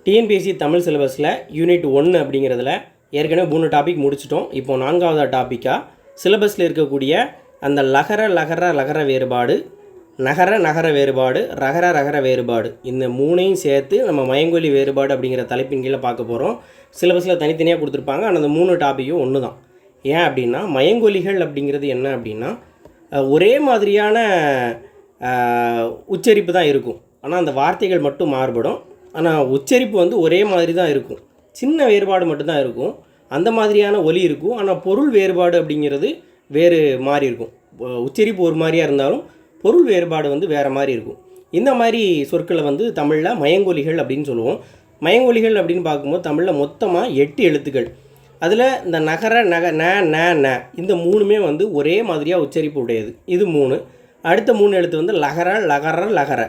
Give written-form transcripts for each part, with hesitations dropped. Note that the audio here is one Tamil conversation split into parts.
டிஎன்பிஎஸ்சி தமிழ் சிலபஸில் யூனிட் 1 அப்படிங்கிறதுல ஏற்கனவே 3 டாபிக் முடிச்சிட்டோம். இப்போ 4வது டாப்பிக்காக சிலபஸில் இருக்கக்கூடிய அந்த லகர வேறுபாடு, நகர வேறுபாடு, ரகர வேறுபாடு, இந்த 3ஐயும் சேர்த்து நம்ம மயங்கொலி வேறுபாடு அப்படிங்கிற தலைப்பின் கீழே பார்க்க போகிறோம். சிலபஸில் தனித்தனியாக கொடுத்துருப்பாங்க. ஆனால் அந்த 3 டாப்பிக்கும் ஒன்று தான். ஏன் அப்படின்னா மயங்கொலிகள் அப்படிங்கிறது என்ன அப்படின்னா ஒரே மாதிரியான உச்சரிப்பு தான் இருக்கும். ஆனால் அந்த வார்த்தைகள் மட்டும் மாறுபடும். ஆனால் உச்சரிப்பு வந்து ஒரே மாதிரி தான் இருக்கும். சின்ன வேறுபாடு மட்டும்தான் இருக்கும். அந்த மாதிரியான ஒலி இருக்கும். ஆனால் பொருள் வேறுபாடு அப்படிங்கிறது வேறு மாதிரி இருக்கும். உச்சரிப்பு ஒரு மாதிரியாக இருந்தாலும் பொருள் வேறுபாடு வந்து வேறு மாதிரி இருக்கும். இந்த மாதிரி சொற்களை வந்து தமிழில் மயங்கொலிகள் அப்படின்னு சொல்லுவோம். மயங்கொலிகள் அப்படின்னு பார்க்கும்போது தமிழில் மொத்தமாக 8 எழுத்துக்கள். அதில் இந்த ந இந்த 3மே வந்து ஒரே மாதிரியாக உச்சரிப்பு உடையது. இது 3. அடுத்த 3 எழுத்து வந்து லகர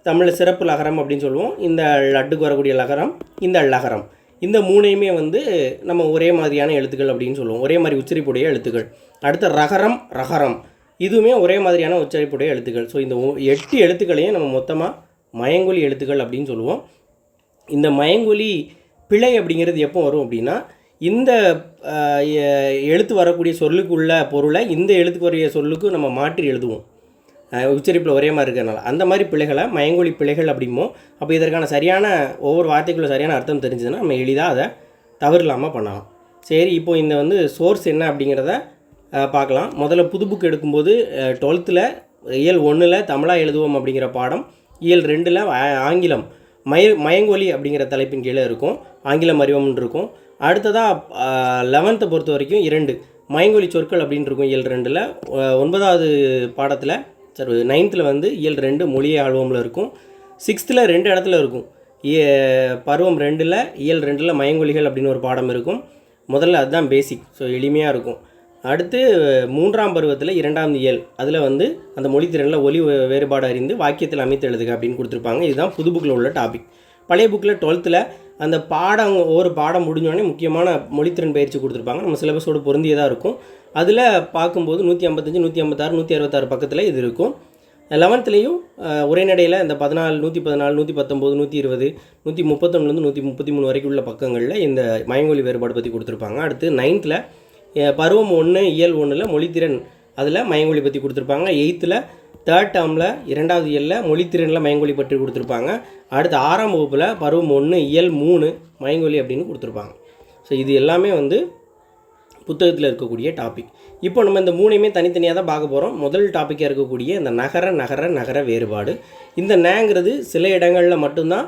தமிழில் சிறப்பு லகரம் அப்படின்னு சொல்லுவோம். இந்த லட்டுக்கு வரக்கூடிய லகரம், இந்த லகரம், இந்த 3ஐயுமே வந்து நம்ம ஒரே மாதிரியான எழுத்துக்கள் அப்படின்னு சொல்லுவோம். ஒரே மாதிரி உச்சரிப்புடைய எழுத்துக்கள். அடுத்த ரகரம் இதுவுமே ஒரே மாதிரியான உச்சரிப்புடைய எழுத்துக்கள். ஸோ இந்த 8 எழுத்துக்களையும் நம்ம மொத்தமாக மயங்கொலி எழுத்துக்கள் அப்படின்னு சொல்லுவோம். இந்த மயங்கொலி பிழை அப்படிங்கிறது எப்போ வரும் அப்படின்னா இந்த எழுத்து வரக்கூடிய சொல்லுக்கு உள்ள பொருளை இந்த எழுத்துக்கு வரைய சொல்லுக்கு நம்ம மாற்றி எழுதுவோம். உச்சரிப்பில் ஒரே மாதிரி இருக்கிறனால அந்த மாதிரி பிழைகளை மயங்கொலி பிழைகள் அப்படிமோ. அப்போ இதற்கான சரியான ஒவ்வொரு வார்த்தைக்குள்ள சரியான அர்த்தம் தெரிஞ்சதுன்னா நம்ம எளிதாக அதை தவறு இல்லாமல் பண்ணலாம். சரி, இப்போ இந்த வந்து சோர்ஸ் என்ன அப்படிங்கிறத பார்க்கலாம். முதல்ல புது புக் எடுக்கும்போது 12th இயல் 1 தமிழாக எழுதுவோம் அப்படிங்கிற பாடம், இயல் 2 ஆங்கிலம் மயங்கொலி அப்படிங்கிற தலைப்பின் கீழே இருக்கும். ஆங்கிலம் அறிவோம்னு இருக்கும். அடுத்ததாக 11th பொறுத்த வரைக்கும் 2 மயங்கொலி சொற்கள் அப்படின்னு இருக்கும். இயல் 2 9வது பாடத்தில் 9th வந்து இயல் 2 மொழியை ஆழ்வோமில் இருக்கும். 6th 2 இடத்துல இருக்கும். பருவம் 2 இயல் 2 மயங்கொலிகள் அப்படின்னு ஒரு பாடம் இருக்கும். முதல்ல அதுதான் பேசிக். ஸோ எளிமையாக இருக்கும். அடுத்து 3ஆம் பருவத்தில் 2வது இயல் அதில் வந்து அந்த மொழித்திறனில் ஒலி வேறுபாடு அறிந்து வாக்கியத்தில் அமைத்து எழுதுக அப்படின்னு கொடுத்துருப்பாங்க. இதுதான் புது புக்கில் உள்ள டாபிக். பழைய புக்கில் 12th அந்த பாடம் ஒரு பாடம் முடிஞ்சோடனே முக்கியமான மொழித்திறன் பயிற்சி கொடுத்துருப்பாங்க. நம்ம சிலபஸோடு பொருந்தியதாக இருக்கும். அதில் பார்க்கும்போது 155, 156, 166 பக்கத்தில் இது இருக்கும். 11th உரைநடையில் இந்த 14, 114, 119, 120, 131 133 வரைக்கும் உள்ள பக்கங்களில் இந்த மயங்கொலி வேறுபாடு பற்றி கொடுத்துருப்பாங்க. அடுத்து 9th பருவம் 1 இயல் 1 மொழித்திறன் அதில் மயங்கொலி பற்றி கொடுத்துருப்பாங்க. 8th 3rd termல 2வது இயலில் மொழித்திறனில் மயங்கொலி பற்றி கொடுத்துருப்பாங்க. அடுத்து 6ஆம் வகுப்பில் பருவம் 1 இயல் 3 மயங்கொலி அப்படின்னு கொடுத்துருப்பாங்க. ஸோ இது எல்லாமே வந்து புத்தகத்தில் இருக்கக்கூடிய டாபிக். இப்போ நம்ம இந்த 3ஐயுமே தனித்தனியாக தான் பார்க்க போகிறோம். முதல் டாப்பிக்காக இருக்கக்கூடிய இந்த நகர வேறுபாடு. இந்த நேங்கிறது சில இடங்களில் மட்டும்தான்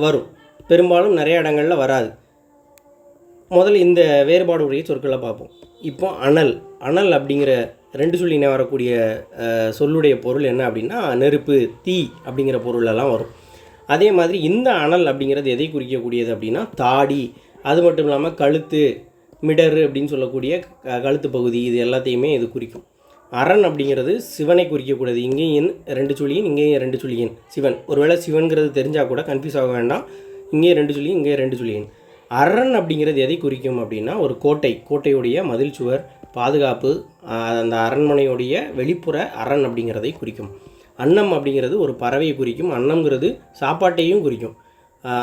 வரும், பெரும்பாலும் நிறைய இடங்களில் வராது. முதல்ல இந்த வேறுபாடு உடைய சொற்களை பார்ப்போம். இப்போ அனல் அப்படிங்கிற 2 சொல்லினே வரக்கூடிய சொல்லுடைய பொருள் என்ன அப்படின்னா நெருப்பு, தீ அப்படிங்கிற பொருளெல்லாம் வரும். அதே மாதிரி இந்த அனல் அப்படிங்கிறது எதை குறிக்கக்கூடியது அப்படின்னா தாடி, அது மட்டும் இல்லாமல் கழுத்து, மிடரு அப்படின்னு சொல்லக்கூடிய கழுத்து பகுதி, இது எல்லாத்தையுமே இது குறிக்கும். அரண் அப்படிங்கிறது சிவனை குறிக்கக்கூடியது. இங்கேயும் 2 சொல்லியின், இங்கேயும் 2 சொல்லியின் சிவன். ஒருவேளை சிவன்கிறது தெரிஞ்சால் கூட கன்ஃபியூஸ் ஆக வேண்டாம். இங்கேயும் 2 சொல்லியின், இங்கே 2 சொல்லியின். அரண் அப்படிங்கிறது எதை குறிக்கும் அப்படின்னா ஒரு கோட்டையுடைய மதில் சுவர், பாதுகாப்பு, அந்த அரண்மனையுடைய வெளிப்புற அரண் அப்படிங்கிறதை குறிக்கும். அன்னம் அப்படிங்கிறது ஒரு பறவையை குறிக்கும். அன்னம்ங்கிறது சாப்பாட்டையும் குறிக்கும்.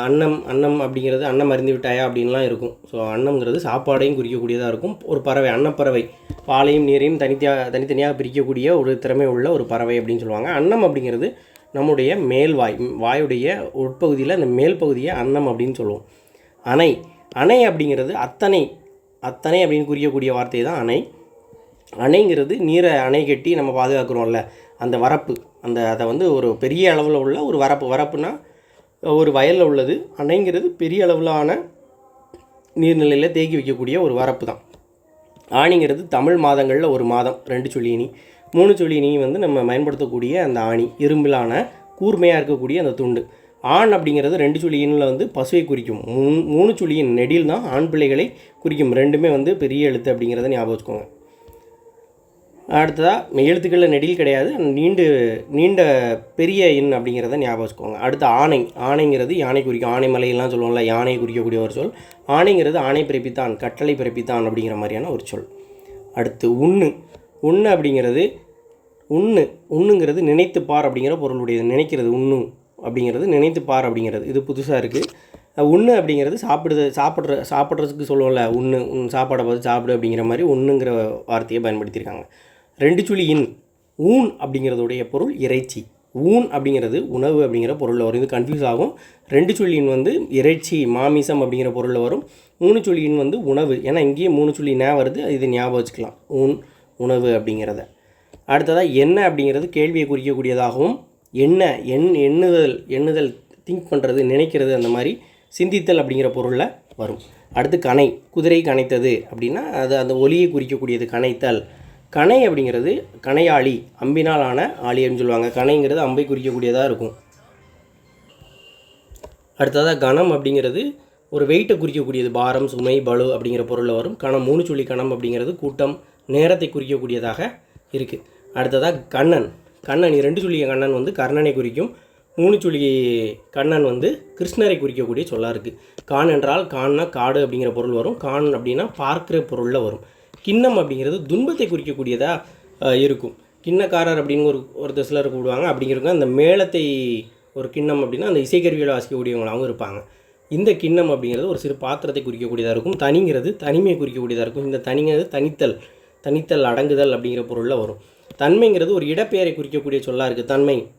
அன்னம் அப்படிங்கிறது அன்னம் அறிந்து விட்டாயா அப்படின்லாம் இருக்கும். ஸோ அன்னம்ங்கிறது சாப்பாடையும் குறிக்கக்கூடியதாக இருக்கும். ஒரு பறவை, அன்னப்பறவை, பாலையும் நீரையும் தனித்தனியாக பிரிக்கக்கூடிய ஒரு திறமை உள்ள ஒரு பறவை அப்படின்னு சொல்லுவாங்க. அன்னம் அப்படிங்கிறது நம்முடைய வாயுடைய உட்பகுதியில் அந்த மேல் பகுதியை அன்னம் அப்படின்னு சொல்லுவோம். அணை அப்படிங்கிறது அத்தனை அப்படின்னு குறிக்கக்கூடிய வார்த்தை தான் அணை. அணைங்கிறது நீரை அணை கட்டி நம்ம பாதுகாக்கிறோம்ல, அந்த வரப்பு, அதை வந்து ஒரு பெரிய அளவில் உள்ள ஒரு வரப்புனா ஒரு வயலில் உள்ளது. அணைங்கிறது பெரிய அளவிலான நீர்நிலையில் தேக்கி வைக்கக்கூடிய ஒரு வரப்பு தான். ஆணிங்கிறது தமிழ் மாதங்களில் ஒரு மாதம், 2 சொல்லியினி. 3 சொல்லியினி வந்து நம்ம பயன்படுத்தக்கூடிய அந்த ஆணி, இரும்பிலான கூர்மையாக இருக்கக்கூடிய அந்த துண்டு. ஆண் அப்படிங்கிறது 2 சொல்லியினில் வந்து பசுவை குறிக்கும். 3 சொல்லியின் நெடில் தான் ஆண் பிள்ளைகளை குறிக்கும். 2மே வந்து பெரிய எழுத்து அப்படிங்கிறத ஞாபகம் வச்சுக்கோங்க. அடுத்ததாக எழுத்துக்களில் நெடில் கிடையாது, நீண்ட பெரிய எண் அப்படிங்கிறத ஞாபகம் வச்சுக்கோங்க. அடுத்து ஆணைங்கிறது யானை குறிக்கும். ஆனைமலையெல்லாம் சொல்லுவோம்ல, யானையை குறிக்கக்கூடிய ஒரு சொல். ஆணைங்கிறது ஆணை பிறப்பித்தான், கட்டளை பிறப்பித்தான் அப்படிங்கிற மாதிரியான ஒரு சொல். அடுத்து உண்ணு அப்படிங்கிறது உண்ணுங்கிறது நினைத்து பார் அப்படிங்கிற பொருளுடையது. நினைக்கிறது உண்ணு அப்படிங்கிறது நினைத்து பார் அப்படிங்கிறது. இது புதுசாக இருக்குது. உண்ணு அப்படிங்கிறது சாப்பிட்றதுக்கு சொல்லுவோம்ல, சாப்பாடை பார்த்து சாப்பிடு அப்படிங்கிற மாதிரி உண்ணுங்கிற வார்த்தையை பயன்படுத்தியிருக்காங்க. 2 சுழி இன். ஊன் அப்படிங்கிறதுடைய பொருள் இறைச்சி. ஊன் அப்படிங்கிறது உணவு அப்படிங்கிற பொருளில் வரும். இது கன்ஃபியூஸ் ஆகும். 2 சுழி இன் வந்து இறைச்சி மாமிசம் அப்படிங்கிற பொருளில் வரும். 3 சுழி இன் வந்து உணவு. ஏன்னா இங்கேயே 3 சுழி நே வருது, இது ஞாபகம் வச்சுக்கலாம். ஊன் உணவு அப்படிங்கிறத. அடுத்ததாக என்ன அப்படிங்கிறது கேள்வியை குறிக்கக்கூடியதாகவும், எண்ணுதல் திங்க் பண்ணுறது, நினைக்கிறது, அந்த மாதிரி சிந்தித்தல் அப்படிங்கிற பொருளில் வரும். அடுத்து கணை. குதிரை கணைத்தது அப்படின்னா அது அந்த ஒலியை குறிக்கக்கூடியது கணைத்தல். கணை அப்படிங்கிறது கணையாளி, அம்பினால் ஆன ஆளி அப்படின்னு சொல்லுவாங்க. கணைங்கிறது அம்பை குறிக்கக்கூடியதாக இருக்கும். அடுத்ததாக கணம் அப்படிங்கிறது ஒரு வெயிட்டை குறிக்கக்கூடியது, பாரம், சுமை, பளு அப்படிங்கிற பொருளில் வரும். கணம் 3 சுழி கணம் அப்படிங்கிறது கூட்டம், நேரத்தை குறிக்கக்கூடியதாக இருக்குது. அடுத்ததாக கண்ணன். 2 சுழி கண்ணன் வந்து கர்ணனை குறிக்கும். 3 சுழி கண்ணன் வந்து கிருஷ்ணரை குறிக்கக்கூடிய சொல்லாக இருக்குது. கான் என்றால் கான்னா காடு அப்படிங்கிற பொருள் வரும். கான் அப்படின்னா பார்க்குற பொருளில் வரும். கிண்ணம் அப்படிங்கிறது துன்பத்தை குறிக்கக்கூடியதாக இருக்கும். கிண்ணக்காரர் அப்படின்னு ஒரு சிலர் கூடுவாங்க. அப்படிங்கிறவங்க அந்த மேளத்தை ஒரு கிண்ணம் அப்படின்னா அந்த இசைக்கருவிகளை வாசிக்கக்கூடியவங்களாகவும் இருப்பாங்க. இந்த கிண்ணம் அப்படிங்கிறது ஒரு சிறு பாத்திரத்தை குறிக்கக்கூடியதாக இருக்கும். தனிங்கிறது தனிமையை குறிக்கக்கூடியதாக இருக்கும். இந்த தனிங்கிறது தனித்தல் அடங்குதல் அப்படிங்கிற பொருளில் வரும். தன்மைங்கிறது ஒரு இடப்பெயரை குறிக்கக்கூடிய சொல்லாக இருக்குது.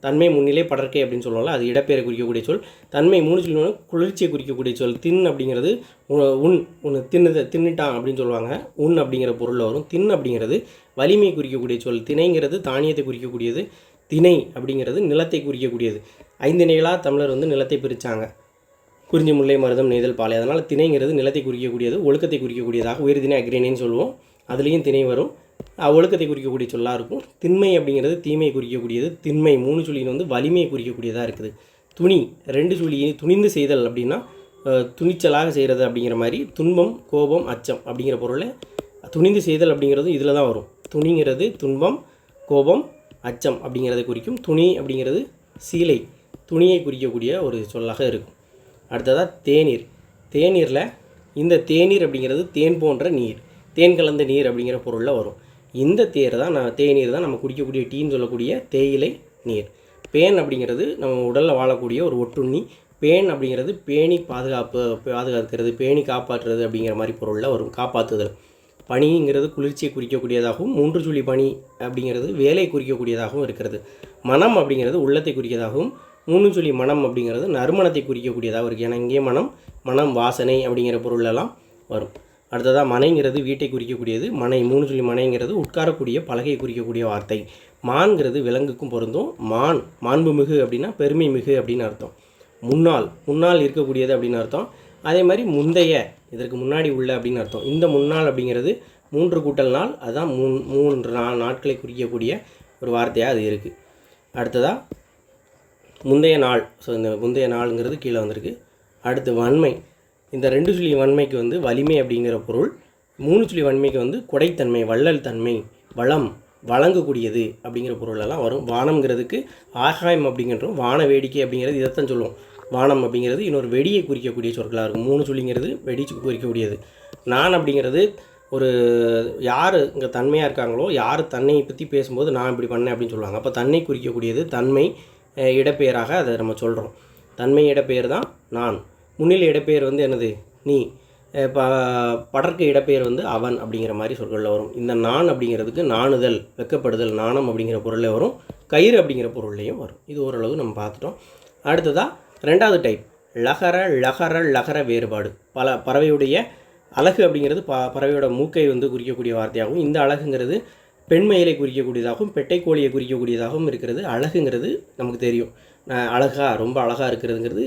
தன்மை முன்னிலை படர்க்கை அப்படின்னு சொல்லுவாங்க, அது இடப்பெயரை குறிக்கக்கூடிய சொல். தன்மை 3 சொல்லி குளிர்ச்சியை குறிக்கக்கூடிய சொல். தின் அப்படிங்கிறது தின்னுட்டான் அப்படின்னு சொல்லுவாங்க, அப்படிங்கிற பொருளில் வரும். தின் அப்படிங்கிறது வலிமையை குறிக்கக்கூடிய சொல். திணைங்கிறது தானியத்தை குறிக்கக்கூடியது. திணை அப்படிங்கிறது நிலத்தை குறிக்கக்கூடியது. 5 திணைகளாக தமிழர் வந்து நிலத்தை பிரித்தாங்க. குறிஞ்சி, முல்லை, மருதம், நெய்தல், பாலை. அதனால் திணைங்கிறது நிலத்தை குறிக்கக்கூடியது, ஒழுக்கத்தை குறிக்கக்கூடியதாக. உயர்திணை அக்ரேனின்னு சொல்லுவோம், அதுலேயும் திணை வரும். ஒழுக்கத்தை குறிக்கக்கூடிய சொல்லாக இருக்கும். திண்மை அப்படிங்கிறது தீமையை குறிக்கக்கூடியது. திண்மை 3 சுழியின் வந்து வலிமையை குறிக்கக்கூடியதாக இருக்குது. துணி 2 சுழி துணிந்து செய்தல் அப்படின்னா துணிச்சலாக செய்கிறது அப்படிங்கிற மாதிரி. துன்பம், கோபம், அச்சம் அப்படிங்கிற பொருளை துணிந்து செய்தல் அப்படிங்கிறது இதில் தான் வரும். துணிங்கிறது துன்பம், கோபம், அச்சம் அப்படிங்கிறத குறிக்கும். துணி அப்படிங்கிறது சீலை, துணியை குறிக்கக்கூடிய ஒரு சொல்லாக இருக்கும். அடுத்ததாக தேநீர். தேநீரில் இந்த தேநீர் அப்படிங்கிறது தேன் போன்ற நீர், தேன் கலந்த நீர் அப்படிங்கிற பொருளில் வரும். இந்த தேநீர் தான் நம்ம குடிக்கக்கூடிய டீன்னு சொல்லக்கூடிய தேயிலை நீர். பேன் அப்படிங்கிறது நம்ம உடலில் வாழக்கூடிய ஒரு ஒட்டுண்ணி. பேன் அப்படிங்கிறது பேணி பாதுகாக்கிறது, பேணி காப்பாற்றுறது அப்படிங்கிற மாதிரி பொருளில் வரும். காப்பாற்றுதல். பனிங்கிறது குளிர்ச்சியை குறிக்கக்கூடியதாகவும், 3 சுழி பனி அப்படிங்கிறது வேலை குறிக்கக்கூடியதாகவும் இருக்கிறது. மனம் அப்படிங்கிறது உள்ளத்தை குறிக்கதாகவும், 3 சுழி மனம் அப்படிங்கிறது நறுமணத்தை குறிக்கக்கூடியதாகவும் இருக்குது. ஏன்னா இங்கே மனம் வாசனை அப்படிங்கிற பொருளெல்லாம் வரும். அடுத்ததாக மனைங்கிறது வீட்டை குறிக்கக்கூடியது. 3 சுழி மனைங்கிறது உட்காரக்கூடிய பலகையை குறிக்கக்கூடிய வார்த்தை. மான்கிறது விலங்குக்கும் பொருந்தும். மாண்புமிகு அப்படின்னா பெருமை மிகு அப்படின்னு அர்த்தம். முன்னால் இருக்கக்கூடியது அப்படின்னு அர்த்தம். அதே மாதிரி முந்தைய, இதற்கு முன்னாடி உள்ள அப்படின்னு அர்த்தம். இந்த முன்னாள் அப்படிங்கிறது 3 கூட்டல் நாள், அதுதான் 3 நாட்களை குறிக்கக்கூடிய ஒரு வார்த்தையாக அது இருக்குது. அடுத்ததாக முந்தைய நாள். ஸோ இந்த முந்தைய நாளுங்கிறது கீழே வந்திருக்கு. அடுத்து வன்மை. இந்த 2 சுழி வன்மைக்கு வந்து வலிமை அப்படிங்கிற பொருள். 3 சுழி வன்மைக்கு வந்து கொடைத்தன்மை, வள்ளல் தன்மை, வளம், வழங்கக்கூடியது அப்படிங்கிற பொருளெல்லாம் வரும். வானம்ங்கிறதுக்கு ஆகாயம் அப்படிங்கிறோம். வான வேடிக்கை அப்படிங்கிறது இதைத்தான் சொல்லுவோம். வானம் அப்படிங்கிறது இன்னொரு வெடியை குறிக்கக்கூடிய சொற்களாக இருக்கும். 3 சுழிங்கிறது வெடி குறிக்கக்கூடியது. நான் அப்படிங்கிறது ஒரு யார் இங்கே தன்மையாக இருக்காங்களோ, யார் தன்னை பற்றி பேசும்போது நான் இப்படி பண்ணேன் அப்படின்னு சொல்லுவாங்க. அப்போ தன்னை குறிக்கக்கூடியது தன்மை இடப்பெயராக அதை நம்ம சொல்கிறோம். தன்மை இடப்பெயர் தான் நான். முன்னிலை இடப்பெயர் வந்து என்னது? நீ. படர்க்க இடப்பெயர் வந்து அவன் அப்படிங்கிற மாதிரி சொற்களில் வரும். இந்த நான் அப்படிங்கிறதுக்கு நாணுதல், வெக்கப்படுதல், நாணம் அப்படிங்கிற பொருளில் வரும். கயிறு அப்படிங்கிற பொருள்லையும் வரும். இது ஓரளவு நம்ம பார்த்துட்டோம். அடுத்ததாக 2வது டைப் லகர வேறுபாடு. பறவையுடைய அழகு அப்படிங்கிறது பறவையோட மூக்கை வந்து குறிக்கக்கூடிய வார்த்தையாகவும், இந்த அழகுங்கிறது பெண்மயிலை குறிக்கக்கூடியதாகவும் பெட்டைக்கோழியை குறிக்கக்கூடியதாகவும் இருக்கிறது. அழகுங்கிறது நமக்கு தெரியும், ரொம்ப அழகாக இருக்கிறதுங்கிறது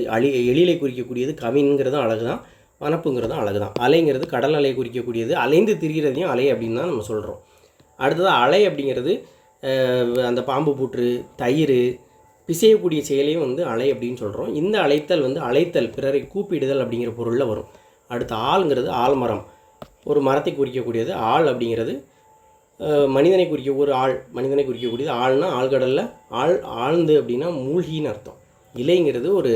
எழிலை குறிக்கக்கூடியது. கவின்ங்கிறதும் அழகு தான், வனப்புங்கிறதும் அழகு தான். அலைங்கிறது கடல் அலையை குறிக்கக்கூடியது. அலைந்து திரிகிறதையும் அலை அப்படின்னு தான் நம்ம சொல்கிறோம். அடுத்ததாக அலை அப்படிங்கிறது அந்த பாம்பு பூற்று, தயிர், பிசையக்கூடிய செயலையும் வந்து அலை அப்படின்னு சொல்கிறோம். இந்த அழைத்தல் வந்து அழைத்தல், பிறரை கூப்பிடுதல் அப்படிங்கிற பொருளில் வரும். அடுத்து ஆள்ங்கிறது ஆள்மரம், ஒரு மரத்தை குறிக்கக்கூடியது. ஆள் அப்படிங்கிறது மனிதனை மனிதனை குறிக்கக்கூடியது. ஆள்னா ஆழ்கடலில் ஆழ்ந்து அப்படின்னா மூழ்கின்னு அர்த்தம். இலைங்கிறது ஒரு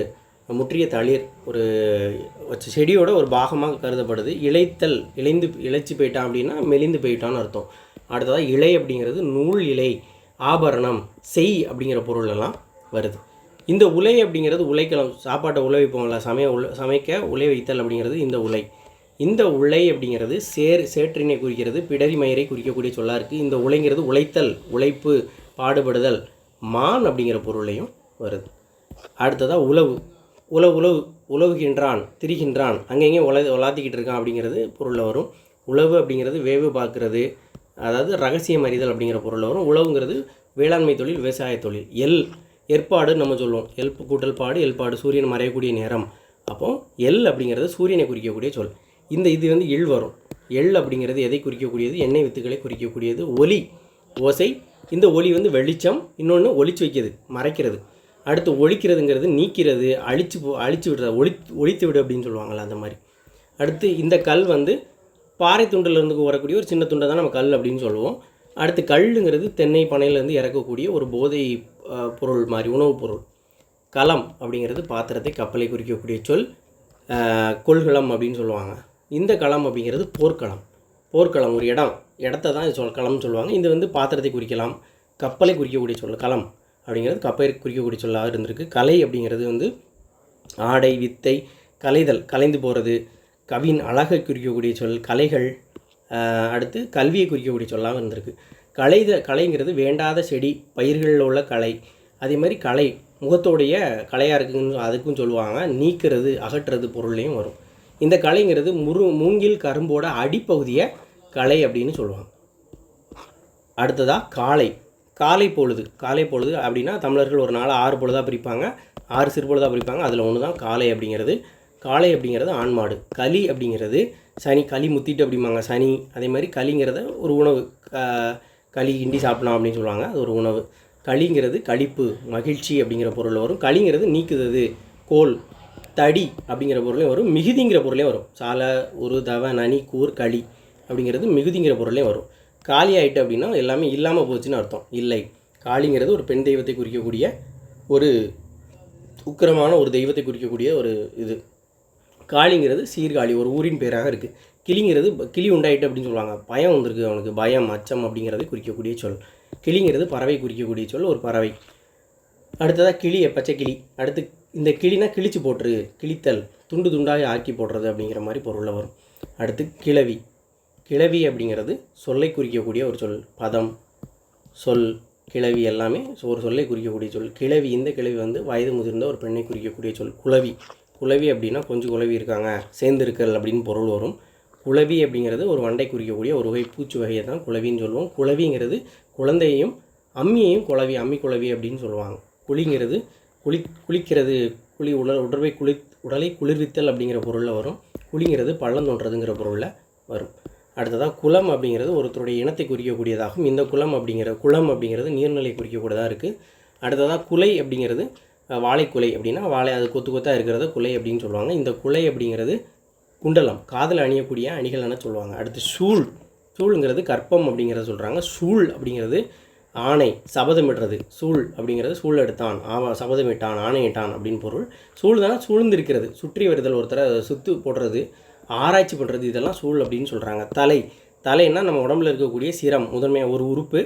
முற்றிய தளிர், ஒரு செடியோட ஒரு பாகமாக கருதப்படுது. இழைச்சி போயிட்டான் அப்படின்னா மெலிந்து போயிட்டான்னு அர்த்தம். அடுத்ததாக இலை அப்படிங்கிறது நூல் இலை, ஆபரணம், செய் அப்படிங்கிற பொருளெல்லாம் வருது. இந்த உலை அப்படிங்கிறது உலைக்களம், சாப்பாட்டை உலை வைப்போம்ல, சமைக்க உலை வைத்தல் அப்படிங்கிறது இந்த உலை. இந்த உலை அப்படிங்கிறது சேற்றினை குறிக்கிறது, பிடரி மயிரை குறிக்கக்கூடிய சொல்லாக இருக்குது. இந்த உலைங்கிறது உழைத்தல், உழைப்பு, பாடுபடுதல், மான் அப்படிங்கிற பொருளையும் வருது. அடுத்ததாக உழவுகின்றான், திரிகின்றான், அங்கங்கே உலாத்திக்கிட்டு இருக்கான் அப்படிங்கிறது பொருளில் வரும். உழவு அப்படிங்கிறது வேவு பார்க்குறது, அதாவது ரகசியம் அறிதல் அப்படிங்கிற பொருளில் வரும். உழவுங்கிறது வேளாண்மை தொழில், விவசாய தொழில். ஏற்பாடு நம்ம சொல்லுவோம், கூட்டல் பாடு, எல்பாடு, சூரியன் மறையக்கூடிய நேரம். அப்போது அப்படிங்கிறது சூரியனை குறிக்கக்கூடிய சொல். இது வந்து வரும். அப்படிங்கிறது எதை குறிக்கக்கூடியது? எண்ணெய் வித்துக்களை குறிக்கக்கூடியது. ஓசை. இந்த ஒலி வந்து வெளிச்சம், இன்னொன்று ஒளிச்சு வைக்கிறது, மறைக்கிறது. அடுத்து ஒழிக்கிறதுங்கிறது நீக்கிறது, அழிச்சு விடுறது, ஒழித்து விடு அப்படின்னு சொல்லுவாங்கள்ல, அந்த மாதிரி. அடுத்து இந்த கல் வந்து பாறை துண்டிலிருந்து வரக்கூடிய ஒரு சின்ன துண்டை தான் நம்ம கல் அப்படின்னு சொல்லுவோம். அடுத்து கல்லுங்கிறது தென்னை பனையிலேருந்து இறக்கக்கூடிய ஒரு போதை பொருள் மாதிரி, உணவுப் பொருள். களம் அப்படிங்கிறது பாத்திரத்தை, கப்பலை குறிக்கக்கூடிய சொல். கொள்களம் அப்படின்னு சொல்லுவாங்க. இந்த களம் அப்படிங்கிறது போர்க்களம், ஒரு இடத்த தான் களம்னு சொல்லுவாங்க. இது வந்து பாத்திரத்தை குறிக்கலாம், கப்பலை குறிக்கக்கூடிய சொல். களம் அப்படிங்கிறது கப்பலை குறிக்கக்கூடிய சொல்லாக இருந்திருக்கு. கலை அப்படிங்கிறது வந்து ஆடை, வித்தை, கலைதல், கலைந்து போகிறது. கவின் அழகை குறிக்கக்கூடிய சொல் கலைகள். அடுத்து கல்வியை குறிக்கக்கூடிய சொல்லாக இருந்திருக்கு. கலைங்கிறது வேண்டாத செடி, பயிர்களில் உள்ள கலை. அதே மாதிரி கலை முகத்தோடைய கலையாக இருக்குன்னு அதுக்கும் சொல்லுவாங்க. நீக்கிறது, அகற்றுறது பொருள்லையும் வரும். இந்த கலைங்கிறது மூங்கில் கரும்போட அடிப்பகுதியை கலை அப்படின்னு சொல்லுவாங்க. அடுத்ததாக காலை பொழுது அப்படின்னா தமிழர்கள் ஒரு நாள் 6 பொழுதாக பிரிப்பாங்க, 6 சிறுபொழுதாக பிரிப்பாங்க. அதில் ஒன்று தான் காலை அப்படிங்கிறது. காளை அப்படிங்கிறது ஆண்மாடு. களி அப்படிங்கிறது சனி, களி முத்திட்டு அப்படிம்பாங்க சனி. அதே மாதிரி களிங்கிறத ஒரு உணவு, களி கிண்டி சாப்பிடலாம் அப்படின்னு சொல்லுவாங்க, அது ஒரு உணவு. களிங்கிறது களிப்பு, மகிழ்ச்சி அப்படிங்கிற பொருளில் வரும். களிங்கிறது நீக்குறது, கோல், தடி அப்படிங்கிற பொருளையும் வரும். மிகுதிங்கிற பொருளையும் வரும். சால, ஒரு, தவ, நனி, கூர், களி அப்படிங்கிறது மிகுதிங்கிற பொருளையும் வரும். காளி ஆகிட்டு அப்படின்னா எல்லாமே இல்லாமல் போச்சுன்னு அர்த்தம். இல்லை, காளிங்கிறது ஒரு பெண் தெய்வத்தை குறிக்கக்கூடிய ஒரு உக்கிரமான ஒரு தெய்வத்தை குறிக்கக்கூடிய ஒரு இது. காளிங்கிறது சீர்காழி, ஒரு ஊரின் பேராக இருக்குது. கிளிங்கிறது கிளி உண்டாயிட்டு அப்படின்னு சொல்லுவாங்க, பயம் வந்திருக்கு அவனுக்கு, பயம், அச்சம் அப்படிங்கிறத குறிக்கக்கூடிய சொல். கிளிங்கிறது பறவை குறிக்கக்கூடிய சொல், ஒரு பறவை. அடுத்ததாக கிளி, பச்சை கிளி. அடுத்து இந்த கிளினா கிழிச்சு போட்டுரு, கிழித்தல், துண்டு துண்டாக ஆக்கி போடுறது அப்படிங்கிற மாதிரி பொருளில் வரும். அடுத்து கிளவி அப்படிங்கிறது சொல்லை குறிக்கக்கூடிய ஒரு சொல். பதம், சொல், கிளவி எல்லாமே ஒரு சொல்லை குறிக்கக்கூடிய சொல். கிளவி, இந்த கிளவி வந்து வயது முதிர்ந்த ஒரு பெண்ணை குறிக்கக்கூடிய சொல். குளவி அப்படின்னா கொஞ்சம் குளவி இருக்காங்க, சேர்ந்திருக்கல் அப்படின்னு பொருள் வரும். குளவி அப்படிங்கிறது ஒரு வண்டை குறிக்கக்கூடிய ஒரு வகை பூச்சி வகையை தான் குளவின்னு சொல்லுவோம். குளவிங்கிறது குழந்தையையும் அம்மியையும் அம்மி குளவி அப்படின்னு சொல்லுவாங்க. குளிங்கிறது குளிக்கிறது, உடலை குளிர்வித்தல் அப்படிங்கிற பொருளில் வரும். குளிங்கிறது பள்ளம் தோன்றதுங்கிற பொருளில் வரும். அடுத்ததாக குளம் அப்படிங்கிறது ஒருத்தருடைய இனத்தை குறிக்கக்கூடியதாகும். இந்த குளம் அப்படிங்கிறது நீர்நிலை குறிக்கக்கூடியதாக இருக்குது. அடுத்ததாக குலை அப்படிங்கிறது வாழைக்குலை அப்படின்னா வாழை, அது கொத்தாக இருக்கிறத குலை அப்படின்னு சொல்லுவாங்க. இந்த குலை அப்படிங்கிறது குண்டலம், காதில் அணியக்கூடிய அணிகள்னு சொல்லுவாங்க. அடுத்து சூழுங்கிறது கற்பம் அப்படிங்கிறத சொல்கிறாங்க. சூழ் அப்படிங்கிறது ஆணை, சபதமிடுறது. சூழ் அப்படிங்கிறது சூழ் எடுத்தான், சபதமிட்டான், ஆணையிட்டான் அப்படின்னு பொருள். சூழ் தானே சூழ்ந்திருக்கிறது, சுற்றி வருதல், ஒருத்தரை சுற்று போடுறது, ஆராய்ச்சி பண்ணுறது, இதெல்லாம் சூழ் அப்படின்னு சொல்கிறாங்க. தலைன்னா நம்ம உடம்புல இருக்கக்கூடிய சிரம், முதன்மையாக ஒரு உறுப்பு.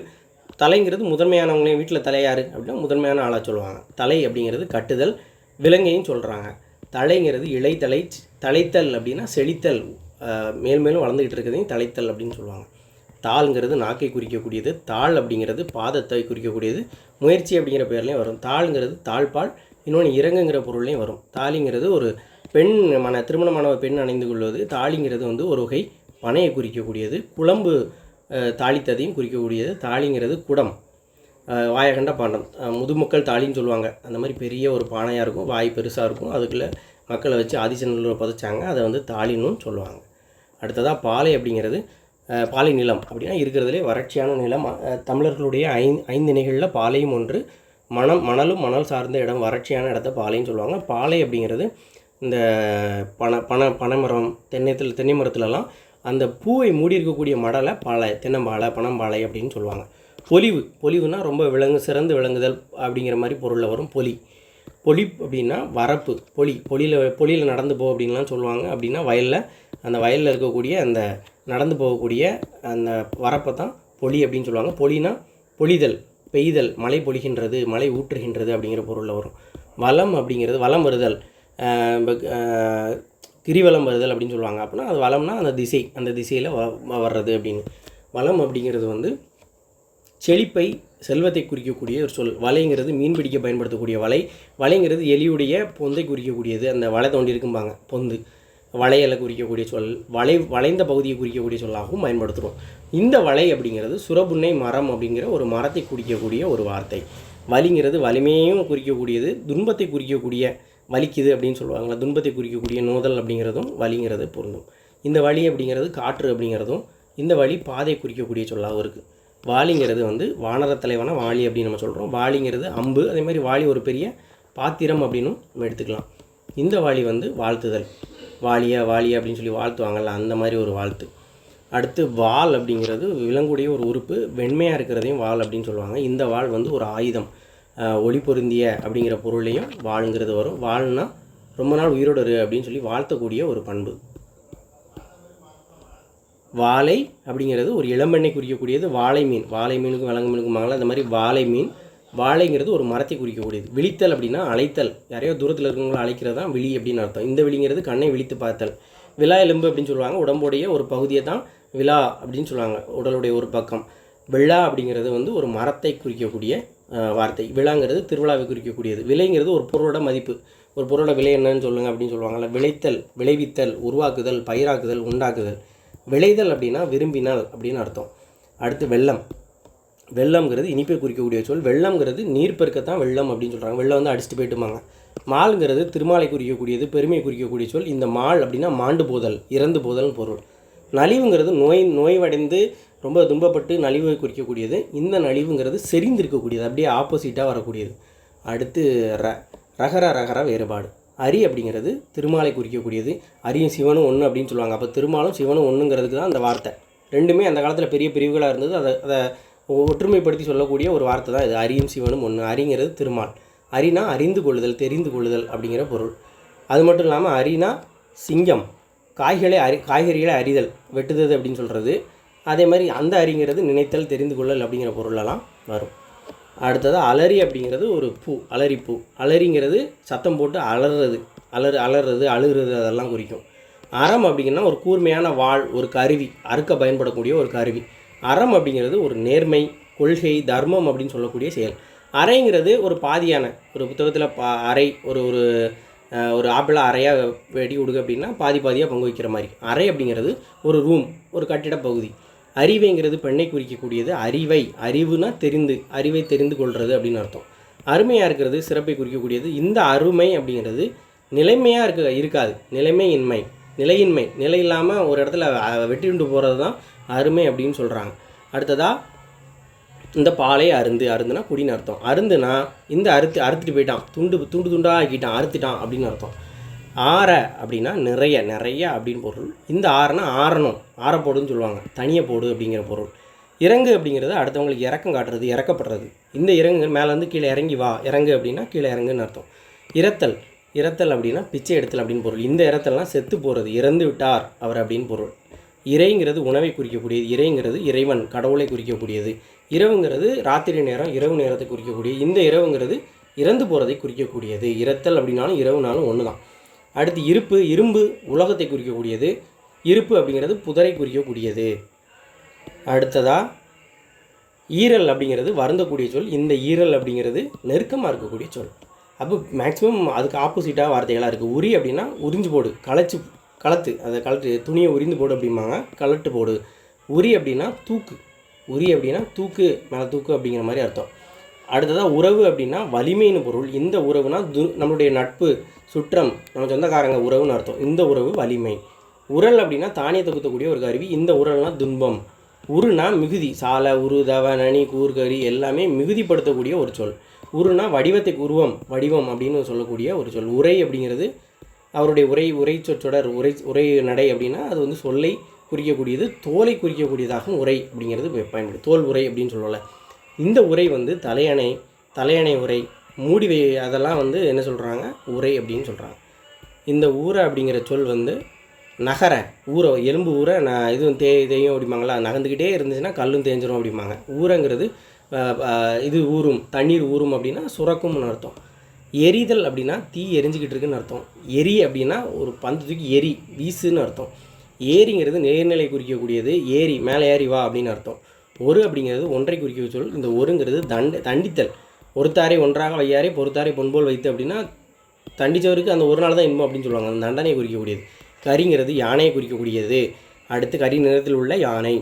தலைங்கிறது முதன்மையானவங்களையும், வீட்டில் தலையார் அப்படின்னா முதன்மையான ஆளாக சொல்லுவாங்க. தலை அப்படிங்கிறது கட்டுதல், விலங்கையும் சொல்கிறாங்க. தலைங்கிறது தலைத்தல் அப்படின்னா செழித்தல், மேலும் வளர்ந்துக்கிட்டு இருக்கிறதையும் தலைத்தல் அப்படின்னு சொல்லுவாங்க. தாள்ங்கிறது நாக்கை குறிக்கக்கூடியது. தாள் அப்படிங்கிறது பாதத்தை குறிக்கக்கூடியது. முயற்சி அப்படிங்கிற பேர்லேயும் வரும். தாள்ங்கிறது தாழ்பால், இன்னொன்று இறங்குங்கிற பொருள்லேயும் வரும். தாலிங்கிறது ஒரு பெண், திருமணமான பெண் அணிந்து கொள்வது. தாலிங்கிறது வந்து ஒரு வகை பனையை குறிக்கக்கூடியது. குழம்பு தாளித்ததையும் குறிக்கக்கூடியது. தாலிங்கிறது குடம், வாயகண்ட பாண்டம், முதுமக்கள் தாலின்னு சொல்லுவாங்க. அந்த மாதிரி பெரிய ஒரு பானையாக இருக்கும், வாய் பெருசாக இருக்கும், அதுக்குள்ளே மக்களை வச்சு ஆதிசநல்லூரை புதைச்சாங்க, அதை வந்து தாலின்னு சொல்லுவாங்க. அடுத்ததாக பாலை அப்படிங்கிறது பாலை நிலம் அப்படின்னா இருக்கிறதுலே வறட்சியான நிலம். தமிழர்களுடைய 5 திணைகளில் பாலையும் ஒன்று. மணலும் மணல் சார்ந்த இடம், வறட்சியான இடத்த பாலைன்னு சொல்லுவாங்க. பாலை அப்படிங்கிறது இந்த பனைமரம், தென்னை மரத்துலலாம் அந்த பூவை மூடி இருக்கக்கூடிய மடலை பாலை, தென்னம்பாலை, பனம்பாலை அப்படின்னு சொல்லுவாங்க. பொலிவுனா ரொம்ப சிறந்து விளங்குதல் அப்படிங்கிற மாதிரி பொருளில் வரும். பொலி அப்படின்னா வரப்பு, பொலியில் நடந்து போ அப்படின்லாம் சொல்லுவாங்க. அப்படின்னா அந்த வயலில் இருக்கக்கூடிய அந்த நடந்து போகக்கூடிய அந்த வரப்பை தான் பொலி அப்படின்னு சொல்லுவாங்க. பொலினா பொழிதல், பெய்தல், மழை பொழிகின்றது, மழை ஊற்றுகின்றது அப்படிங்கிற பொருளில் வரும். வலம் அப்படிங்கிறது வலம் வருதல், கிரிவலம் வருதல் அப்படின்னு சொல்லுவாங்க. அப்படின்னா அது வளம்னா அந்த திசை, அந்த திசையில் வர்றது அப்படின்னு. வளம் அப்படிங்கிறது வந்து செழிப்பை, செல்வத்தை குறிக்கக்கூடிய ஒரு சொல். வலைங்கிறது மீன் பிடிக்க பயன்படுத்தக்கூடிய வலை. வலைங்கிறது எலியுடைய பொந்தை குறிக்கக்கூடியது. அந்த வலை தோண்டி இருக்கும்பாங்க பொந்து, வளையலை குறிக்கக்கூடிய சொல். வளைந்த பகுதியை குறிக்கக்கூடிய சொல்லாகவும் பயன்படுத்துகிறோம். இந்த வலை அப்படிங்கிறது சுரபுன்னை மரம் அப்படிங்கிற ஒரு மரத்தை குறிக்கக்கூடிய ஒரு வார்த்தை. வலிங்கிறது வலிமையையும் குறிக்கக்கூடியது, துன்பத்தை குறிக்கக்கூடிய, வலிக்குது அப்படின்னு சொல்லுவாங்களா, துன்பத்தை குறிக்கக்கூடிய நோதல் அப்படிங்கிறதும் வலிங்கிறது பொருந்தும். இந்த வலி அப்படிங்கிறது காற்று அப்படிங்கிறதும், இந்த வலி பாதை குறிக்கக்கூடிய சொல்லாகவும் இருக்குது. வாலிங்கிறது வந்து வானர தலைவன வாலி அப்படின்னு நம்ம சொல்கிறோம். வாலிங்கிறது அம்பு. அதே மாதிரி வாலி ஒரு பெரிய பாத்திரம் அப்படின்னும் நம்ம எடுத்துக்கலாம். இந்த வாலி வந்து வாழ்த்துதல், வாலியா வாலியா அப்படின்னு சொல்லி வாழ்த்துவாங்கள்ல, அந்த மாதிரி ஒரு வாழ்த்து. அடுத்து வால் அப்படிங்கிறது விலங்குடைய ஒரு உறுப்பு, வெண்மையாக இருக்கிறதையும் வால் அப்படின்னு சொல்லுவாங்க. இந்த வால் வந்து ஒரு ஆயுதம், ஒளி பொருந்திய அப்படிங்கிற பொருளையும் வாளுங்கிறது வரும். வாள்னா ரொம்ப நாள் உயிரோடு இரு அப்படின்னு சொல்லி வாழ்த்தக்கூடிய ஒரு பண்பு. வாழை அப்படிங்கிறது ஒரு இளம்பெண்ணை குறிக்கக்கூடியது. வாழை மீன், வாழை மீனுக்கும் விலங்கு மீனுக்குமாங்களா, அந்த மாதிரி வாழை மீன். வாழைங்கிறது ஒரு மரத்தை குறிக்கக்கூடியது. விழித்தல் அப்படின்னா அழைத்தல், யாரையோ தூரத்தில் இருக்கிறவங்கள அழைக்கிறது தான் விழி அப்படின்னு அர்த்தம். இந்த விழிங்கிறது கண்ணை விழித்து பார்த்தல். விழா எலும்பு அப்படின்னு சொல்லுவாங்க, உடம்புடைய ஒரு பகுதியை தான் விழா அப்படின்னு சொல்லுவாங்க, உடலுடைய ஒரு பக்கம். விழா அப்படிங்கிறது வந்து ஒரு மரத்தை குறிக்கக்கூடிய வார்த்தை. விழாங்கிறது திருவிழாவை குறிக்கக்கூடியது. விலைங்கிறது ஒரு பொருளோட மதிப்பு, ஒரு பொருளோட விலை என்னன்னு சொல்லுங்கள் அப்படின்னு சொல்லுவாங்கள்ல. விளைத்தல், விளைவித்தல், உருவாக்குதல், பயிராக்குதல், உண்டாக்குதல். விளைதல் அப்படின்னா விரும்பினால் அப்படின்னு அர்த்தம். அடுத்து வெள்ளம். வெள்ளம்ங்கிறது இனிப்பை குறிக்கக்கூடிய சொல். வெள்ளம்ங்கிறது நீர் பெருக்கத்தான் வெள்ளம் அப்படின்னு சொல்கிறாங்க. வெள்ளம் வந்து அடிச்சுட்டு போயிட்டுமாங்க. மால்ங்கிறது திருமாலை குறிக்கக்கூடியது, பெருமையை குறிக்கக்கூடிய சொல். இந்த மால் அப்படின்னா மாண்டு போதல், இறந்து போதல்னு பொருள். நலிவுங்கிறது நோய்வடைந்து ரொம்ப துன்பப்பட்டு நலிவை குறிக்கக்கூடியது. இந்த நலிவுங்கிறது செறிந்திருக்கக்கூடியது, அப்படியே ஆப்போசிட்டாக வரக்கூடியது. அடுத்து ரகர ரகர வேறுபாடு. அரி அப்படிங்கிறது திருமாலை குறிக்கக்கூடியது. அரியும் சிவனும் ஒன்று அப்படின்னு சொல்லுவாங்க. அப்போ திருமாலும் சிவனும் ஒன்றுங்கிறதுக்கு தான் அந்த வார்த்தை. ரெண்டுமே அந்த காலத்தில் பெரிய பிரிவுகளாக இருந்தது. அதை ஒற்றுமைப்படுத்தி சொல்லக்கூடிய ஒரு வார்த்தை தான் இது. அரியும் சிவனும் ஒன்று. அரிங்கிறது திருமால். அரினா அறிந்து கொள்ளுதல், தெரிந்து கொள்ளுதல் அப்படிங்கிற பொருள். அது மட்டும் இல்லாமல் அரினா சிங்கம், காய்கறிகளை அறிதல், வெட்டுதல் அப்படின்னு சொல்கிறது. அதே மாதிரி அந்த அரிங்கிறது நினைத்தல், தெரிந்து கொள்ளல் அப்படிங்கிற பொருளெல்லாம் வரும். அடுத்ததாக அலரி அப்படிங்கிறது ஒரு பூ, அலரி பூ. அலரிங்கிறது சத்தம் போட்டு அலறது, அலறது, அழுகிறது, அதெல்லாம் குறிக்கும். அறம் அப்படிங்கன்னா ஒரு கூர்மையான வாள், ஒரு கருவி, அறுக்க பயன்படக்கூடிய ஒரு கருவி. அறம் அப்படிங்கிறது ஒரு நேர்மை, கொள்கை, தர்மம் அப்படின்னு சொல்லக்கூடிய செயல். அறைங்கிறது ஒரு பாதியான, ஒரு புத்தகத்தில் அறை, ஒரு ஆப்பிளாக அறையாக வெடி விடுங்க அப்படின்னா பாதியாக பங்கு வைக்கிற மாதிரி. அறை அப்படிங்கிறது ஒரு ரூம், ஒரு கட்டிட பகுதி. அறிவைங்கிறது பெண்ணை குறிக்கக்கூடியது. அறிவுனா அறிவை தெரிந்து கொள்வது அப்படின்னு அர்த்தம். அருமையாக இருக்கிறது சிறப்பை குறிக்கக்கூடியது. இந்த அருமை அப்படிங்கிறது நிலைமையாக இருக்காது, நிலைமையின்மை, நிலை இல்லாமல் ஒரு இடத்துல வெட்டிண்டு போகிறது தான் அருமை அப்படின்னு சொல்கிறாங்க. அடுத்ததாக இந்த பாலை அருந்துனா குடின்னு அர்த்தம். அருந்துனா இந்த அறுத்துட்டு போயிட்டான், துண்டாக ஆக்கிட்டான், அறுத்துட்டான் அப்படின்னு அர்த்தம். ஆற அப்படின்னா நிறைய அப்படின்னு பொருள். இந்த ஆறனா ஆறணும், ஆறப்போடுன்னு சொல்லுவாங்க, தனியாக போடு அப்படிங்கிற பொருள். இறங்கு அப்படிங்கிறது அடுத்தவங்களுக்கு இறக்கம் காட்டுறது, இறக்கப்படுறது. இந்த இறங்கு மேலேருந்து கீழே இறங்கி வா, இறங்கு அப்படின்னா கீழே இறங்குன்னு அர்த்தம். இறத்தல் அப்படின்னா பிச்சை எடுத்தல் அப்படின்னு பொருள். இந்த இறத்தல்னால் செத்து போகிறது, இறந்து விட்டார் அவர் அப்படின்னு பொருள். இறைங்கிறது உணவை குறிக்கக்கூடியது. இறைங்கிறது இறைவன், கடவுளை குறிக்கக்கூடியது. இரவுங்கிறது ராத்திரி நேரம், இரவு நேரத்தை குறிக்கக்கூடியது. இந்த இரவுங்கிறது இறந்து போகிறதை குறிக்கக்கூடியது. இறத்தல் அப்படின்னாலும் இரவுனாலும் ஒன்று தான். அடுத்து இரும்பு உலகத்தை குறிக்கக்கூடியது. இருப்பு அப்படிங்கிறது புதரை குறிக்கக்கூடியது. அடுத்ததாக ஈரல் அப்படிங்கிறது வருந்தக்கூடிய சொல். இந்த ஈரல் அப்படிங்கிறது நெருக்கமாக இருக்கக்கூடிய சொல். அப்போ மேக்ஸிமம் அதுக்கு ஆப்போசிட்டாக வார்த்தைகளாக இருக்குது. உரி அப்படின்னா உறிஞ்சு போடு, கலத்து துணியை உரிந்து போடு அப்படிம்பாங்க, கலட்டு போடு. உரி அப்படின்னா தூக்கு, மேலே தூக்கு அப்படிங்கிற மாதிரி அர்த்தம். அடுத்ததாக உறவு அப்படின்னா வலிமைன்னு பொருள். இந்த உறவுனா நம்மளுடைய நட்பு, சுற்றம், நம்ம சொந்தக்காரங்க உறவுன்னு அர்த்தம். இந்த உறவு வலிமை. உரல் அப்படின்னா தானியத்தை குத்தக்கூடிய ஒரு கருவி. இந்த உரல்னால் துன்பம். உருனா மிகுதி, சாலை, உரு, தவ, நனி, கூர்கறி எல்லாமே மிகுதிப்படுத்தக்கூடிய ஒரு சொல். உருனா வடிவத்தை வடிவம் அப்படின்னு சொல்லக்கூடிய ஒரு சொல். உரை அப்படிங்கிறது அவருடைய உரை சொற்றொடர், உரை நடை அப்படின்னா அது வந்து சொல்லை குறிக்கக்கூடியது. தோலை குறிக்கக்கூடியதாகவும் உரை அப்படிங்கிறது பயன்படுது. தோல் உரை அப்படின்னு சொல்லலை. இந்த உரை வந்து தலையணை உரை, மூடி அதெல்லாம் வந்து என்ன சொல்கிறாங்க, உரை அப்படின்னு சொல்கிறாங்க. இந்த ஊரை அப்படிங்கிற சொல் வந்து நகர, எலும்பு ஊரை இதுவும் தேயும் அப்படிம்பாங்களா, நகர்ந்துக்கிட்டே இருந்துச்சுன்னா கல்லும் தேஞ்சிரும் அப்படிம்பாங்க. ஊரைங்கிறது இது ஊறும், தண்ணீர் ஊறும் அப்படின்னா சுரக்கும்னு அர்த்தம். எரிதல் அப்படின்னா தீ எரிஞ்சிக்கிட்டு இருக்குன்னு அர்த்தம். எரி அப்படின்னா ஒரு பந்து தூக்கி எரி வீசுன்னு அர்த்தம். ஏரிங்கிறது நேர்நிலை குறிக்கக்கூடியது. ஏரி மேலே ஏறி வா அப்படின்னு அர்த்தம். ஒரு அப்படிங்கிறது ஒன்றை குறிக்க சொல். இந்த ஒருங்கிறது தண்டித்தல். ஒருத்தாரை ஒன்றாக வையாரே பொறுத்தாரை பொன்போல் வைத்து அப்படின்னா தண்டித்தவருக்கு அந்த ஒரு நாள் தான் இன்பம் அப்படின்னு சொல்லுவாங்க. அந்த தண்டனையை குறிக்கக்கூடியது. கரிங்கிறது யானையை குறிக்கக்கூடியது. அடுத்து கரி நிறத்தில் உள்ள யானை.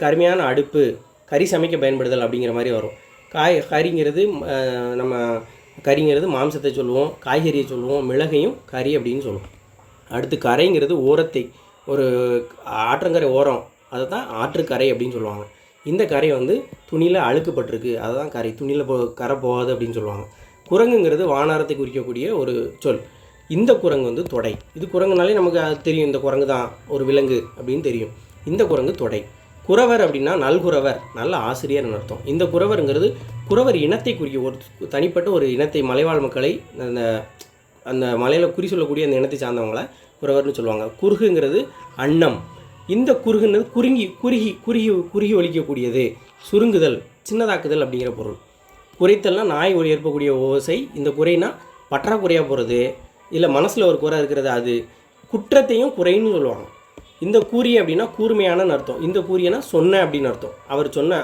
கருமையான அடுப்பு, கறி சமைக்க பயன்படுதல் அப்படிங்கிற மாதிரி வரும். கறிங்கிறது மாம்சத்தை சொல்லுவோம், காய்கறியை சொல்லுவோம், மிளகையும் கறி அப்படின்னு சொல்லுவோம். அடுத்து கரைங்கிறது ஓரத்தை, ஒரு ஆற்றங்கரை ஓரம், அதை தான் ஆற்றுக்கரை அப்படின்னு சொல்லுவாங்க. இந்த கரை வந்து துணியில் அழுக்குப்பட்டிருக்கு, அதை தான் கரை, துணியில் கரை போகாது அப்படின்னு சொல்லுவாங்க. குரங்குங்கிறது வானாரத்தை குறிக்கக்கூடிய ஒரு சொல். இந்த குரங்கு வந்து தொடை. இது குரங்குனாலே நமக்கு தெரியும், இந்த குரங்கு தான் ஒரு விலங்கு அப்படின்னு தெரியும். இந்த குரங்கு தொடை. குறவர் அப்படின்னா நல்குறவர், நல்ல ஆசிரியர்னு அர்த்தம். இந்த குறவருங்கிறது குறவர் இனத்தை குறிக்க, ஒரு தனிப்பட்ட ஒரு இனத்தை, மலைவாழ் மக்களை, அந்த மலையில் குறி சொல்லக்கூடிய அந்த இனத்தை சார்ந்தவங்களை குறவர்னு சொல்லுவாங்க. குறுகுங்கிறது அன்னம். இந்த குறுகுங்கிறது குறுகி ஒலிக்கக்கூடியது. சுருங்குதல், சின்னதாக்குதல் அப்படிங்கிற பொருள். குறைத்தல்னால் நாய் ஏற்பக்கூடிய ஓசை. இந்த குறைனா பற்றாக்குறையாக போகிறது, இல்லை மனசில் ஒரு குறை இருக்கிறது, அது குற்றத்தையும் குறைன்னு சொல்லுவாங்க. இந்த கூறிய அப்படின்னா கூர்மையான அர்த்தம். இந்த கூறியனா சொன்ன அப்படின்னு அர்த்தம்.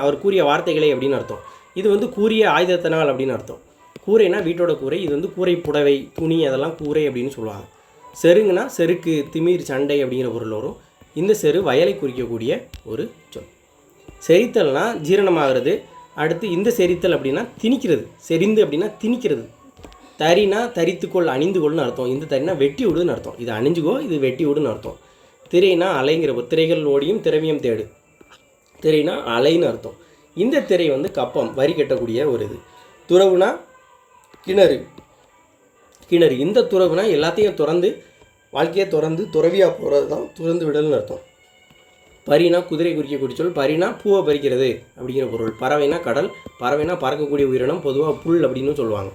அவர் கூறிய வார்த்தைகளை அப்படின்னு அர்த்தம். இது வந்து கூறிய ஆயுதத்தினால் அப்படின்னு அர்த்தம். கூரைனா வீட்டோட கூரை. இது வந்து கூரை புடவை, துணி, அதெல்லாம் கூரை அப்படின்னு சொல்லுவாங்க. செருங்குனா செருக்கு, திமிர், சண்டை அப்படிங்கிற பொருள் வரும். இந்த செரு வயலை குறிக்கக்கூடிய ஒரு சொல். செரித்தல்னா ஜீரணமாகிறது. அடுத்து இந்த செரித்தல் அப்படின்னா திணிக்கிறது. செறிந்து அப்படின்னா திணிக்கிறது. தறினா தரித்துக்கொள், அணிந்துகொள்னு அர்த்தம். இந்த தறினா வெட்டி விடுன்னு அர்த்தம். இது அணிஞ்சுக்கோ, இது வெட்டி விடுன்னு அர்த்தம். திரைனா அலைங்கிற, திரைகள் ஓடியும் திரவியம் தேடு. திரைனா அலைன்னு அர்த்தம். இந்த திரை வந்து கப்பம், வரி கட்டக்கூடிய ஒரு இது. துறவுனா கிணறு. இந்த துறவுனா எல்லாத்தையும் திறந்து, வாழ்க்கையை திறந்து துறவியாக போகிறது தான் துறந்து விடல்னு அர்த்தம். பரினா குதிரை குறிக்கக்கூடிய சொல். பரினா பூவை பறிக்கிறது அப்படிங்கிற பொருள். பறவைனா கடல். பறவைனா பறக்கக்கூடிய உயிரினம், பொதுவாக புல் அப்படின்னு சொல்லுவாங்க.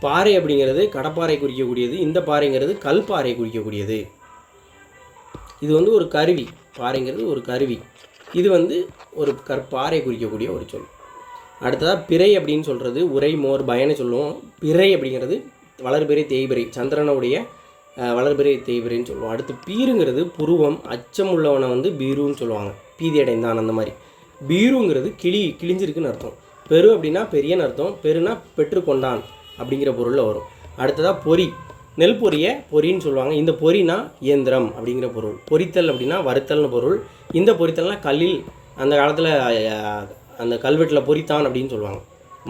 பாறை அப்படிங்கிறது கடப்பாறை குறிக்கக்கூடியது. இந்த பாறைங்கிறது கல்பாறை குறிக்கக்கூடியது. இது வந்து ஒரு கருவி. பாறைங்கிறது ஒரு கருவி. இது வந்து ஒரு கற்பாறை குறிக்கக்கூடிய ஒரு சொல். அடுத்ததாக பிறை அப்படின்னு சொல்கிறது உரை, மோர், பயனை சொல்லுவோம். பிறை அப்படிங்கிறது வளர்பிறை, தேய்பிறை, சந்திரனுடைய வளர்பிறை தேய்பிறைன்னு சொல்லுவோம். அடுத்து பீருங்கிறது புருவம். அச்சம் உள்ளவனை வந்து பீருன்னு சொல்லுவாங்க, பீதி அடைந்தான் அந்த மாதிரி. பீருங்கிறது கிழிஞ்சிருக்குன்னு அர்த்தம். பெரு அப்படின்னா பெரியன்னு அர்த்தம். பெருனா பெற்றுக்கொண்டான் அப்படிங்கிற பொருளில் வரும். அடுத்ததாக பொறி. நெல் பொரிய பொறின்னு சொல்லுவாங்க. இந்த பொறினா இயந்திரம் அப்படிங்கிற பொருள். பொரித்தல் அப்படின்னா வறுத்தல்னு பொருள். இந்த பொரித்தல்னால் கல்லில் அந்த காலத்தில் அந்த கல்வெட்டில் பொரித்தான் அப்படின்னு சொல்லுவாங்க.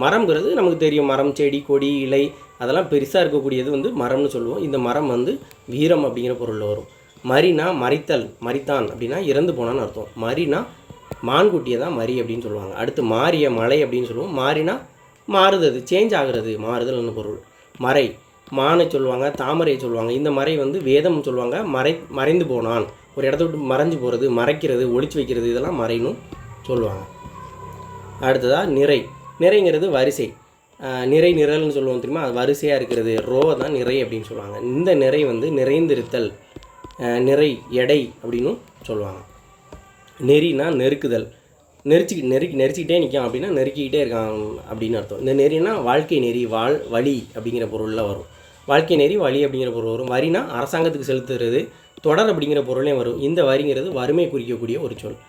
மரம்ங்கிறது நமக்கு தெரியும், மரம், செடி, கொடி, இலை, அதெல்லாம் பெருசாக இருக்கக்கூடியது வந்து மரம்னு சொல்லுவோம். இந்த மரம் வந்து வீரம் அப்படிங்கிற பொருளில் வரும். மரினா மறித்தல், மறித்தான் அப்படின்னா இறந்து போனான்னு அர்த்தம். மரினா மான்குட்டியை தான் மரி அப்படின்னு சொல்லுவாங்க. அடுத்து மாறிய மலை அப்படின்னு சொல்லுவோம். மாறினா மாறுதது, சேஞ்ச் ஆகிறது, மாறுதல்னு பொருள். மறை மானை சொல்லுவாங்க, தாமரையை சொல்லுவாங்க. இந்த மறை வந்து வேதம் சொல்லுவாங்க. மறைந்து போனான், ஒரு இடத்த விட்டு மறைஞ்சு போகிறது, மறைக்கிறது, ஒளிச்சு வைக்கிறது, இதெல்லாம் மறைனும் சொல்லுவாங்க. அடுத்ததாக நிறை. நிறைங்கிறது வரிசை. நிரல்னு சொல்லுவோம் தெரியுமா, அது வரிசையாக இருக்கிறது. தான் நிறை அப்படின்னு சொல்லுவாங்க. இந்த நிறை வந்து நிறைந்திருத்தல், நிறை, எடை அப்படின்னும் சொல்லுவாங்க. நெறினா நெருக்குதல். நெரிச்சிக்கிட்டே நிற்கான் அப்படின்னா நெருக்கிக்கிட்டே இருக்கான் அப்படின்னு அர்த்தம். இந்த நெறினா வாழ்க்கை நெறி, வழி அப்படிங்கிற பொருளில் வரும். வாழ்க்கை நெறி, வழி அப்படிங்கிற பொருள் வரும். வரினா அரசாங்கத்துக்கு செலுத்துறது, தொடர் அப்படிங்கிற பொருளையும் வரும். இந்த வரிங்கிறது வறுமை குறிக்கக்கூடிய ஒரு சொல்.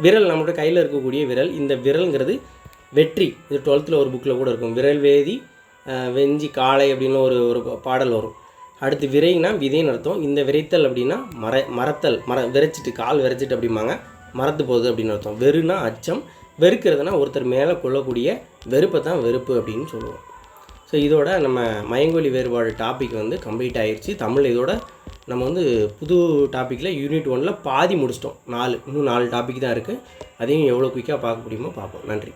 விரல், நம்மளோட கையில் இருக்கக்கூடிய விரல். இந்த விரல்ங்கிறது வெற்றி. இது 12th ஒரு புக்கில் கூட இருக்கும். விரல் வேதி வெஞ்சி காளை அப்படின்னு ஒரு பாடல் வரும். அடுத்து விரைனா விதைன்னு அர்த்தம். இந்த விரைத்தல் அப்படின்னா மரத்தல், விரைச்சிட்டு, கால் விரைச்சிட்டு அப்படிம்பாங்க, மரத்து போகுது அப்படின்னு அர்த்தம். வெறுனா அச்சம். வெறுக்கிறதுனா ஒருத்தர் மேலே கொள்ளக்கூடிய வெறுப்பை தான் வெறுப்பு அப்படின்னு சொல்லுவோம். ஸோ இதோட நம்ம மயங்கொலி வேறுபாடு டாபிக் வந்து கம்ப்ளீட் ஆகிடுச்சு. தமிழ் இதோட நம்ம வந்து புது டாப்பிக்கில் யூனிட் 1ல் பாதி முடிச்சிட்டோம். இன்னும் 4 டாபிக் தான் இருக்குது. அதையும் எவ்வளோ குயிக்காக பார்க்க முடியுமோ பார்ப்போம். நன்றி.